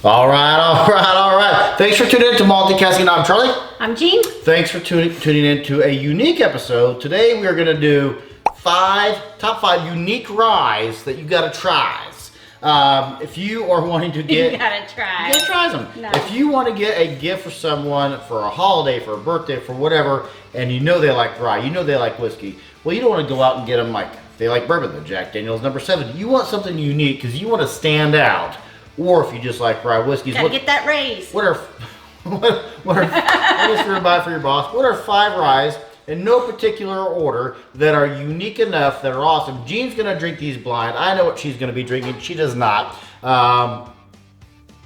All right. Thanks for tuning in to Multicasking. I'm Charlie. I'm Jean. Thanks for tuning in to a unique episode. Today we are going to do top five unique ryes that you got to try. If you are wanting to get, you gotta try. You gotta try them. No. If you want to get a gift for someone for a holiday, for a birthday, for whatever, and you know they like rye, you know they like whiskey. Well, you don't want to go out and get them like they like bourbon, the Jack Daniel's No. 7. You want something unique because you want to stand out. Or if you just like rye whiskeys, gotta get that raise. What are just for buy for your boss? What are 5 ryes in no particular order that are unique enough, that are awesome? Jean's gonna drink these blind. I know what she's gonna be drinking. She does not.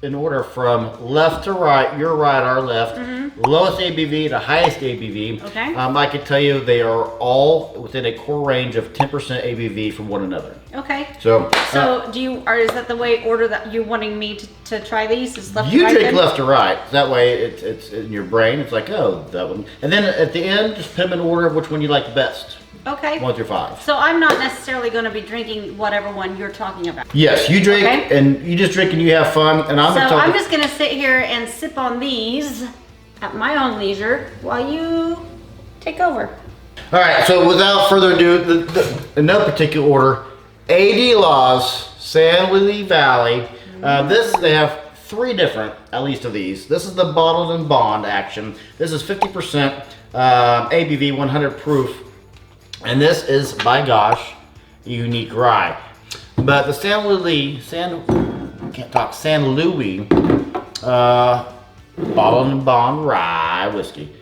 In order from left to right, your right, our left, lowest ABV to highest ABV. Okay. I can tell you they are all within a core range of 10% ABV from one another. Okay. So is that the way order that you're wanting me to try these? Is left you to right drink then? left to right. That way it's in your brain. It's like, oh, that one. And then at the end, just put them in order of which one you like the best. Okay. 1 through 5. So I'm not necessarily going to be drinking whatever one you're talking about. Yes, you drink and you just drink and you have fun. And I'm just going to sit here and sip on these at my own leisure while you take over. All right. So without further ado, in no particular order, A.D. Law's San Luis Valley. They have 3 different, at least of these. This is the bottled and bond action. This is 50% ABV, 100 proof. And this is, by gosh, Unique Rye. But the San Luis bottled and bond rye whiskey.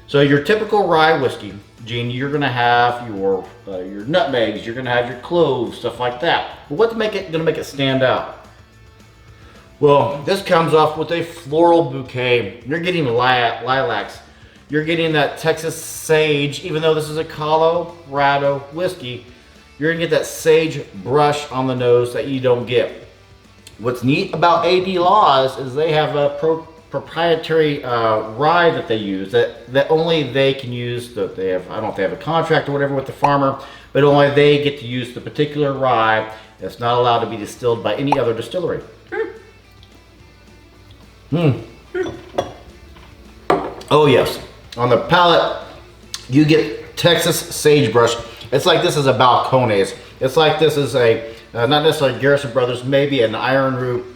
So your typical rye whiskey, Jean, you're gonna have your nutmegs, you're gonna have your cloves, stuff like that. But what's gonna make it stand out? Well, this comes off with a floral bouquet. You're getting lilacs. You're getting that Texas sage, even though this is a Colorado whiskey, you're gonna get that sage brush on the nose that you don't get. What's neat about A.D. Law's is they have a proprietary rye that they use that only they can use. That they have, I don't know if they have a contract or whatever with the farmer, but only they get to use the particular rye that's not allowed to be distilled by any other distillery. Oh yes. On the palate, you get Texas sagebrush. It's like this is a Balcones. It's like this is a, not necessarily Garrison Brothers, maybe an Iron Root.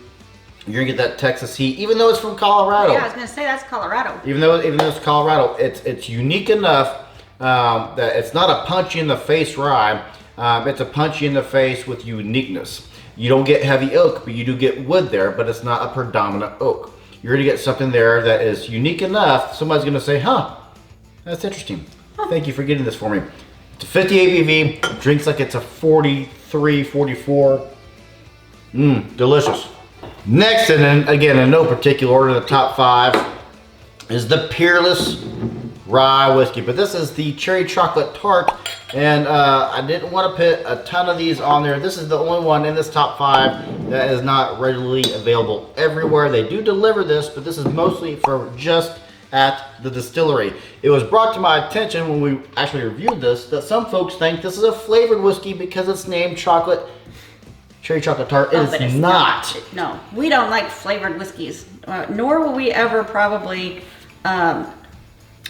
You're gonna get that Texas heat, even though it's from Colorado. Yeah, I was gonna say that's Colorado. Even though it's Colorado, it's unique enough that it's not a punchy in the face rye. It's a punchy in the face with uniqueness. You don't get heavy oak, but you do get wood there, but it's not a predominant oak. You're gonna get something there that is unique enough. Somebody's gonna say, huh, that's interesting. Thank you for getting this for me. It's a 50 ABV, drinks like it's a 43, 44. Delicious. Next, and then again, in no particular order, the top 5 is the Peerless Rye Whiskey. But this is the cherry chocolate tart, and I didn't want to put a ton of these on there. This is the only one in this top 5 that is not readily available everywhere. They do deliver this, but this is mostly for just at the distillery. It was brought to my attention when we actually reviewed this that some folks think this is a flavored whiskey because it's named cherry chocolate tart. It is not. No, we don't like flavored whiskeys, nor will we ever probably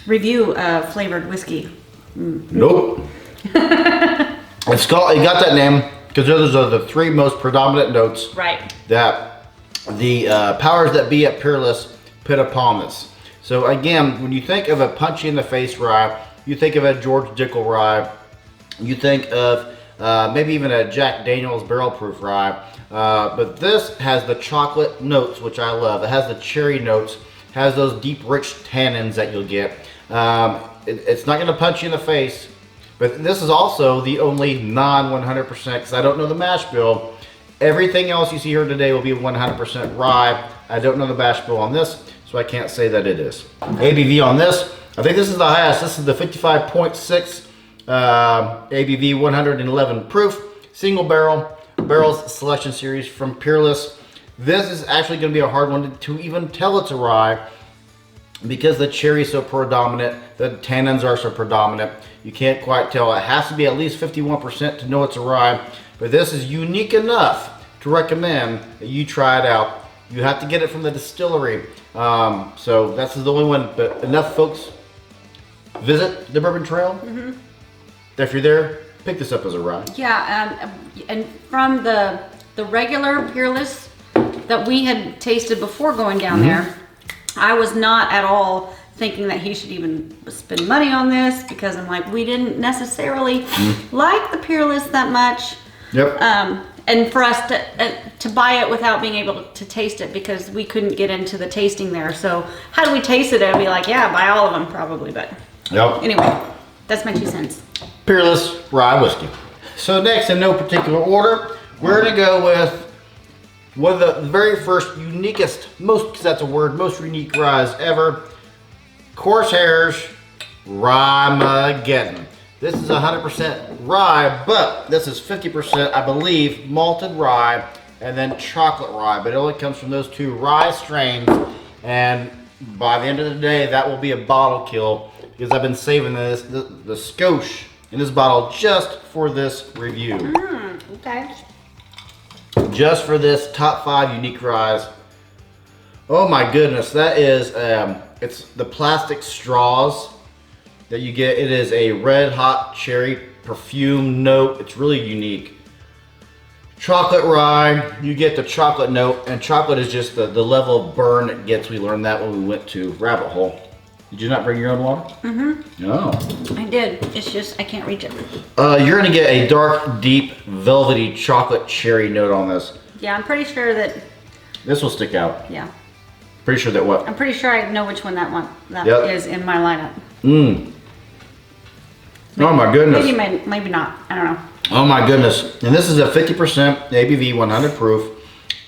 review flavored whiskey. Nope. It got that name because those are the 3 most predominant notes that the powers that be at Peerless put upon this. So again, when you think of a punchy in the face rye, you think of a George Dickel rye, you think of maybe even a Jack Daniel's barrel proof rye, but this has the chocolate notes, which I love. It has the cherry notes, has those deep rich tannins that you'll get. It's not going to punch you in the face, but this is also the only non 100% because I don't know the mash bill. Everything else you see here today will be 100% rye. I don't know the mash bill on this, so I can't say that it is. ABV on this, I think this is the highest. This is the 55.6 ABV, 111 proof, single barrels selection series from Peerless. This is actually going to be a hard one to even tell it's a rye because the cherry is so predominant, the tannins are so predominant. You can't quite tell. It has to be at least 51% to know it's a rye, but this is unique enough to recommend that you try it out you have to get it from the distillery. So that's the only one, but enough folks visit the Bourbon Trail. If you're there, pick this up as a rye. Yeah, and from the regular Peerless that we had tasted before going down there, I was not at all thinking that he should even spend money on this, because I'm like, we didn't necessarily like the Peerless that much. Yep. And for us to buy it without being able to taste it, because we couldn't get into the tasting there. So how do we taste it? I'd be like, yeah, buy all of them probably. But anyway, that's my 2 cents. Peerless Rye Whiskey. So next, in no particular order, we're gonna go with one of the very first uniquest, because that's a word, most unique ryes ever. Corsair's Rye-mageddon. This is 100% rye, but this is 50%, I believe, malted rye and then chocolate rye. But it only comes from those 2 rye strains, and by the end of the day, that will be a bottle kill, because I've been saving the skosh in this bottle just for this review. Okay. Just for this top 5 unique ryes. Oh my goodness, that is, it's the plastic straws that you get. It is a red hot cherry perfume note. It's really unique. Chocolate rye, you get the chocolate note, and chocolate is just the level of burn it gets. We learned that when we went to Rabbit Hole. Did you not bring your own water? No. I did. It's just I can't reach it. You're gonna get a dark, deep, velvety chocolate cherry note on this. Yeah, I'm pretty sure that. This will stick out. Yeah. Pretty sure that what? I'm pretty sure I know which one that is in my lineup. Oh my goodness. Maybe not. I don't know. Oh my goodness. And this is a 50% ABV, 100 proof.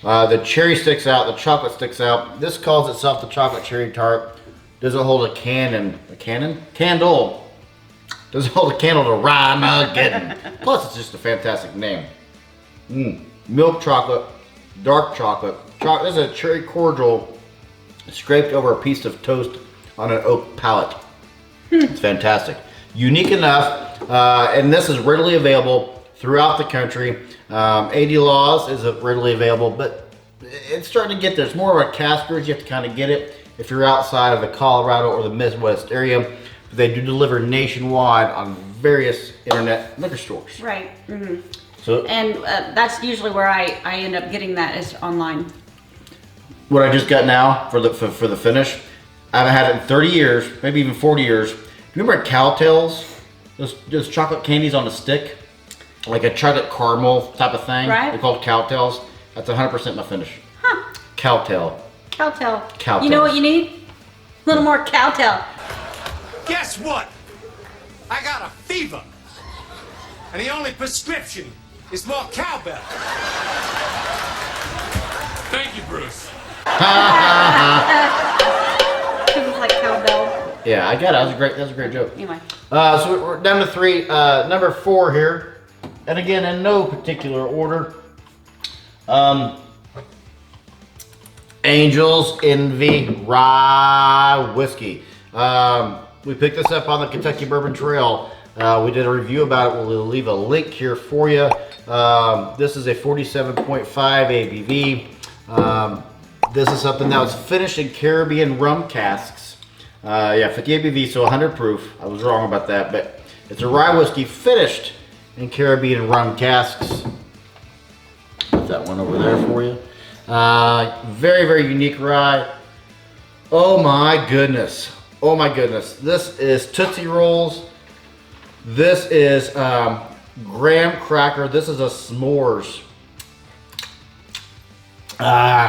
The cherry sticks out, the chocolate sticks out. This calls itself the chocolate cherry tart. Does it hold a candle? Does it hold a candle to Rye-mageddon? Plus, it's just a fantastic name. Milk chocolate, dark chocolate. This is a cherry cordial scraped over a piece of toast on an oak pallet. It's fantastic. Unique enough, and this is readily available throughout the country. 80 Laws is readily available, but it's starting to get there. It's more of a cask brewers. You have to kind of get it if you're outside of the Colorado or the Midwest area. But they do deliver nationwide on various internet liquor stores. Right. So, and that's usually where I end up getting that is online. What I just got now for the finish, I haven't had it in 30 years, maybe even 40 years. Remember Cowtails? Those chocolate candies on a stick? Like a chocolate caramel type of thing? Right. They're called Cowtails. That's 100% my finish. Cowtail. Cowtail. You know what you need? A little more Cowtail. Guess what? I got a fever. And the only prescription is more cowbell. Thank you, Bruce. People like cowbell. Yeah, I got it. That was a great joke. Anyway. So we're down to 3. Number 4 here. And again, in no particular order. Angel's Envy Rye Whiskey. We picked this up on the Kentucky Bourbon Trail. We did a review about it. We'll leave a link here for you. This is a 47.5 ABV. This is something that was finished in Caribbean rum casks. 50 ABV, so 100 proof. I was wrong about that, but it's a rye whiskey finished in Caribbean rum casks. Put that one over there for you. Very, very unique rye. Oh my goodness. Oh my goodness. This is Tootsie Rolls. This is graham cracker. This is a s'mores.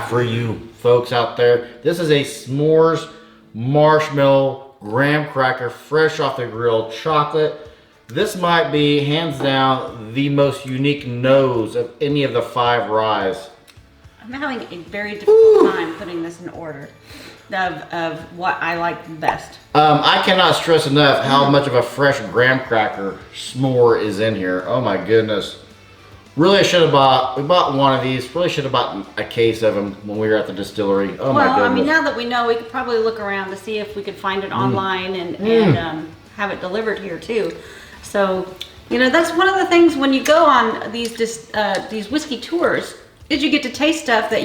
For you folks out there. This is a s'mores marshmallow graham cracker fresh off the grill, chocolate. This might be hands down the most unique nose of any of the 5 ryes. I'm having a very difficult time putting this in order of what I like best. I cannot stress enough how much of a fresh graham cracker s'more is in here. Oh my goodness. Really, we bought one of these. Really should have bought a case of them when we were at the distillery. Oh my goodness. Well, I mean, now that we know, we could probably look around to see if we could find it online and have it delivered here too. So, you know, that's one of the things when you go on these whiskey tours, is you get to taste stuff that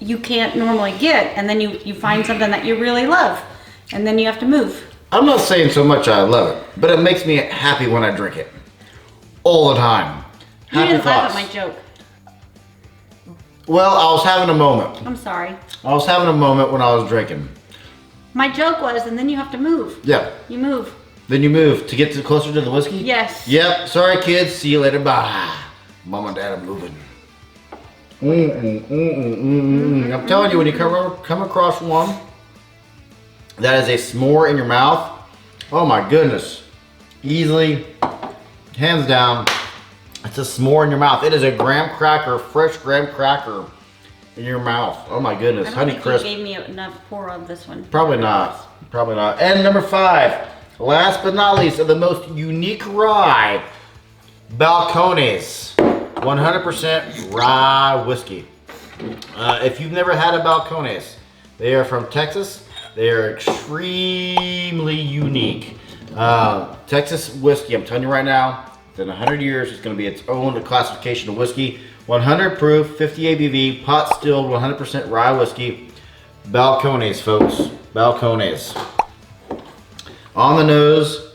you can't normally get, and then you find something that you really love, and then you have to move. I'm not saying so much I love it, but it makes me happy when I drink it. All the time. You Happy didn't laugh thoughts. at my joke. Well, I was having a moment. I'm sorry. I was having a moment when I was drinking. My joke was, and then you have to move. Yeah. You move. Then you move to get closer to the whiskey? Yes. Yep. Sorry, kids. See you later. Bye. Mom and Dad are moving. I'm telling you, when you come across one that is a s'more in your mouth, oh my goodness. Easily, hands down, it's a s'more in your mouth. It is a graham cracker, fresh graham cracker in your mouth. Oh my goodness. I don't Honey think crisp. you gave me enough pour on this one. Probably not. Probably not. And number 5, last but not least, of the most unique rye, Balcones, 100% rye whiskey. If you've never had a Balcones, they are from Texas. They are extremely unique. Texas whiskey, I'm telling you right now, within 100 years, it's going to be its own classification of whiskey. 100 proof, 50 ABV, pot stilled, 100% rye whiskey. Balcones, folks. Balcones. On the nose.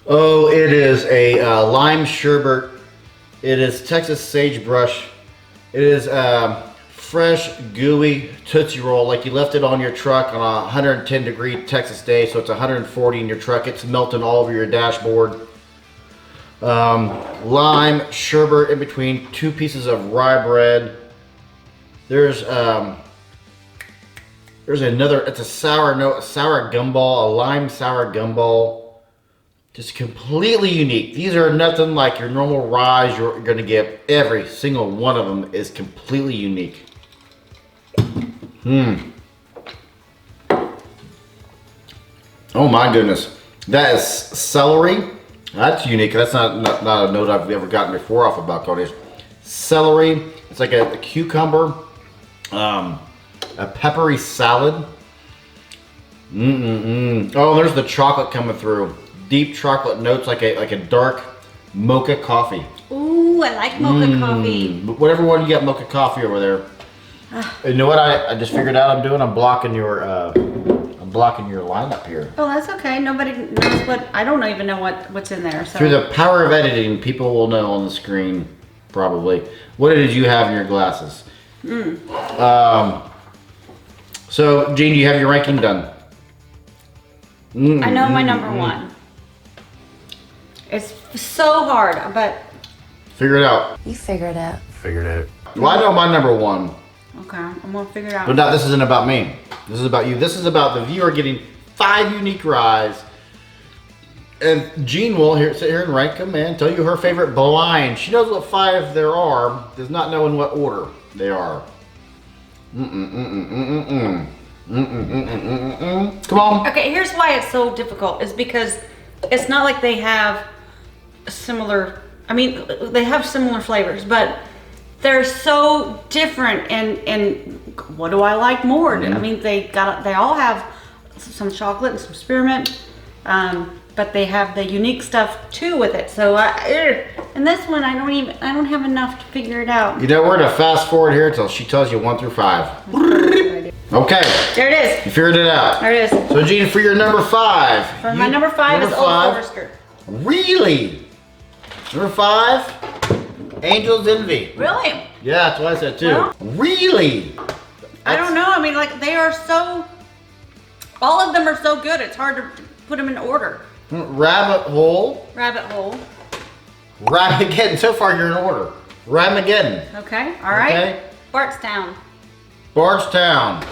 Oh, it is a lime sherbet. It is Texas sagebrush. It is fresh, gooey Tootsie Roll, like you left it on your truck on a 110 degree Texas day, so it's 140 in your truck. It's melting all over your dashboard. Lime sherbet in between 2 pieces of rye bread. There's another, it's a sour note, a sour gumball, a lime sour gumball. Just completely unique. These are nothing like your normal ryes you're gonna get. Every single one of them is completely unique. Oh my goodness. That is celery. That's unique. That's not a note I've ever gotten before off of Balcones. Celery. It's like a cucumber. A peppery salad. Oh, there's the chocolate coming through. Deep chocolate notes, like a dark mocha coffee. Ooh, I like mocha coffee. Whatever one you got mocha coffee over there. You know what I just figured out I'm doing? I'm blocking your lineup here. Oh, that's okay. Nobody knows what, I don't even know what's in there. So. Through the power of editing, people will know on the screen, probably. What did you have in your glasses? So, Jean, do you have your ranking done? I know my number 1. It's so hard, but... Figure it out. You figure it out. Figured it out. Well, I know my number 1. Okay, I'm gonna figure it out. But no, this isn't about me. This is about you. This is about the viewer getting 5 unique ryes. And Jean will sit here and rank them and tell you her favorite blind. She knows what 5 there are, does not know in what order they are. Come on. Okay, here's why it's so difficult, is because it's not like they have similar, I mean, they have similar flavors, but they're so different, and what do I like more? I mean, they all have some chocolate and some spearmint, but they have the unique stuff too with it. So and this one, I don't have enough to figure it out. You know, we're gonna fast forward here until she tells you 1 through 5. Okay. There it is. You figured it out. There it is. So Jean, for your number 5. For my number 5 is Old Forester. Really? Number 5? Angel's Envy. Really? Yeah, that's what I said too. Well, really? I don't know. I mean, like, they are so, all of them are so good. It's hard to put them in order. Rabbit Hole. Rabbit Hole. Ramageddon. So far you're in order. Ramageddon. Okay. All right. Okay. Bartstown. Bardstown.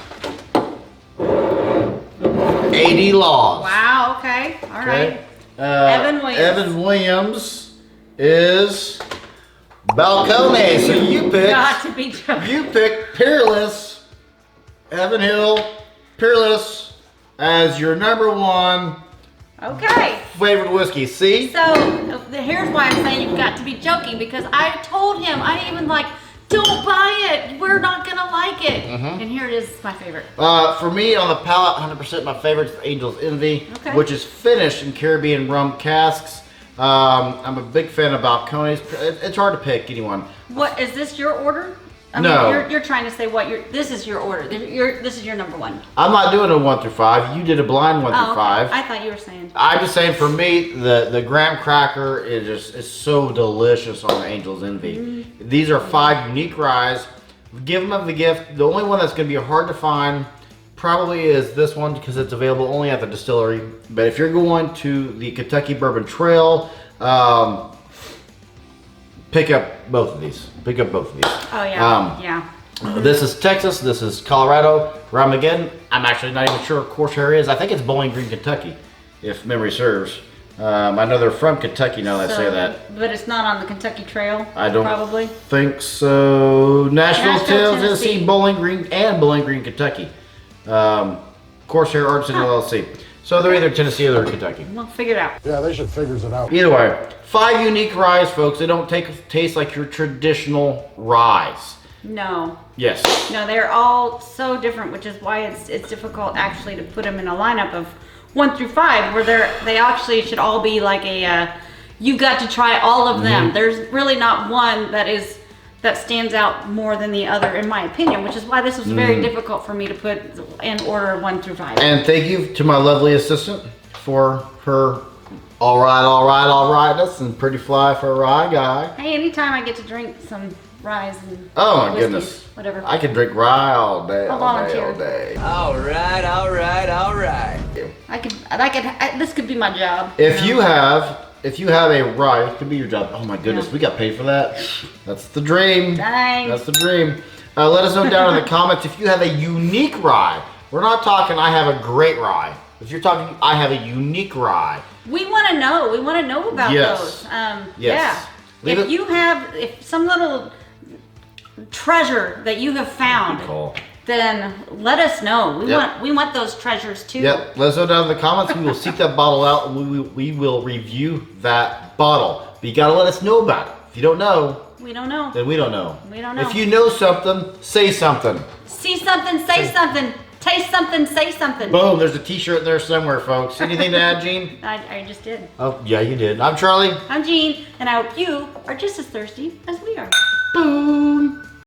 80 Laws. Wow. Okay. All right. Evan Williams. Evan Williams is Balcones. So you picked. Got to be joking. You picked Peerless. Evan Hill. Peerless as your number 1. Okay. Flavored whiskey. See? So here's why I'm saying you've got to be joking, because I told him, I even like, don't buy it. We're not gonna like it. And here it is, my favorite. For me, on the palate, 100% my favorite is Angel's Envy, which is finished in Caribbean rum casks. I'm a big fan of Balcones. It's hard to pick anyone. What is this, your order? I mean, you're trying to say what this is your order. This is your number one. I'm not doing a 1 through 5. You did a blind 1 through 5. I thought you were saying. I'm just saying, for me, the graham cracker is so delicious on the Angel's Envy. These are 5 unique ryes. Give them as a gift. The only one that's going to be hard to find probably is this one because it's available only at the distillery. But if you're going to the Kentucky Bourbon Trail, pick up both of these. Pick up both of these. Oh yeah, yeah. This is Texas. This is Colorado. Where I'm again, I'm actually not even sure what course area is. I think it's Bowling Green, Kentucky, if memory serves. I know they're from Kentucky now that I say that. But it's not on the Kentucky Trail. I don't probably think so. Nashville, Tennessee, Bowling Green, and Bowling Green, Kentucky. Corsair Artisan LLC. So they're either Tennessee or they're Kentucky. We'll figure it out. Yeah, they should figure it out. Either way, 5 unique ryes, folks. They don't taste like your traditional ryes. No. Yes. No, they're all so different, which is why it's difficult actually to put them in a lineup of 1 through 5, where they actually should all be like a you got to try all of them. There's really not one that stands out more than the other, in my opinion, which is why this was very difficult for me to put in order 1 through 5. And thank you to my lovely assistant for her all rightness and pretty fly for a rye guy. Hey, anytime I get to drink some ryes and oh my whiskeys, goodness, whatever. I can drink rye all day, I'll all day, volunteer. all day. All right. This could be my job. If you have a rye, it could be your job. Oh my goodness, we got paid for that. That's the dream. Thanks. That's the dream. Let us know down in the comments if you have a unique rye. We're not talking I have a great rye. If you're talking I have a unique rye. We want to know. We want to know about those. Yes. Yeah. If some little treasure that you have found, then let us know. We want those treasures too. Yep. Let us know down in the comments. We will seek that bottle out and we will review that bottle. But you gotta let us know about it. If you don't know, we don't know. Then we don't know. We don't know. If you know something, say something. See something, say something. Taste something, say something. Boom, there's a t-shirt there somewhere, folks. Anything to add, Jean? I just did. Oh, yeah, you did. I'm Charlie. I'm Jean, and I hope you are just as thirsty as we are. Boom.